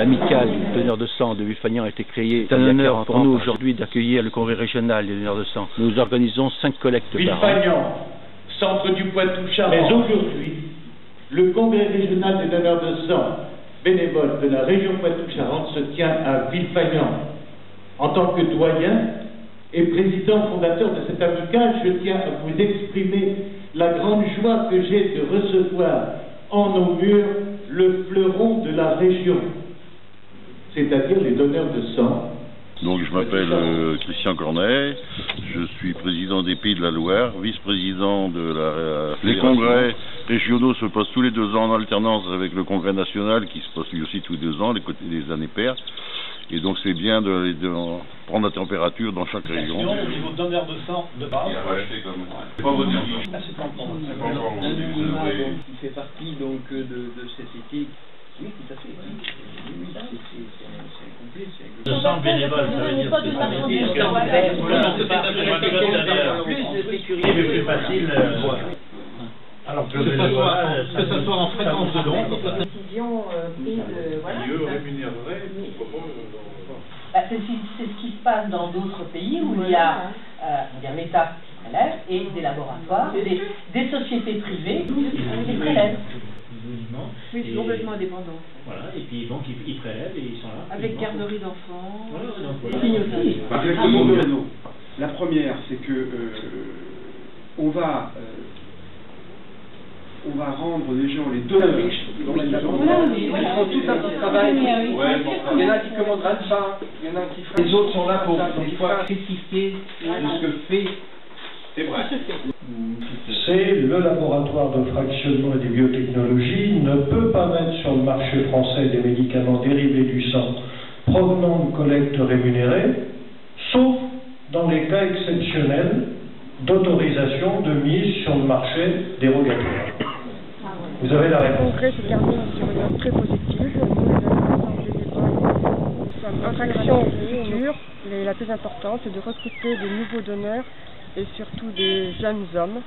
L'amicale des donneurs de sang de Villefagnan a été créée. C'est un honneur pour nous aujourd'hui d'accueillir le congrès régional des donneurs de sang. Nous organisons 5 collectes par an. Villefagnan, centre du Poitou-Charentes. Mais aujourd'hui, le congrès régional des donneurs de sang bénévoles de la région Poitou-Charentes se tient à Villefagnan. En tant que doyen et président fondateur de cette amicale, je tiens à vous exprimer la grande joie que j'ai de recevoir en nos murs le fleuron de la région, c'est-à-dire les donneurs de sang. Donc je m'appelle Christian Cornet, je suis président des Pays de la Loire, vice-président de la Les congrès régionaux se passent tous les 2 ans en alternance avec le congrès national qui se passe lui aussi tous les 2 ans, les années paires. Et donc c'est bien de prendre la température dans chaque région. Au niveau donneur de sang de base. C'est pas votre Il fait partie donc de cette éthique. Oui, tout à fait. C'est complet. Le sang bénévole, ça veut dire que plus sécurité, plus facile. Alors que ce soit en fréquence de don. Décision prise, voilà. C'est ce qui se passe dans d'autres pays où il y a l'État qui prélève et des laboratoires, des sociétés privées qui prélèvent. Oui, c'est complètement indépendant. Voilà, et puis donc ils prélèvent et ils sont là. Avec garderie d'enfants, Exactement deux raisons. La première, c'est que on va rendre les gens les donneurs dans la maison. Ils font tout un petit travail. Il y en a qui commandera le pain, il y en a qui fera. Les autres sont là pour. Donc il faut critiquer de ce que fait. C'est vrai. C'est le laboratoire de fractionnement et des biotechnologies ne peut pas mettre sur le marché français des médicaments dérivés du sang provenant de collectes rémunérées, sauf dans les cas exceptionnels d'autorisation de mise sur le marché dérogatoire. Vous avez la réponse. Le congrès se termine sur une note très positive. Notre action future, la plus importante, c'est de recruter de nouveaux donneurs et surtout des jeunes hommes.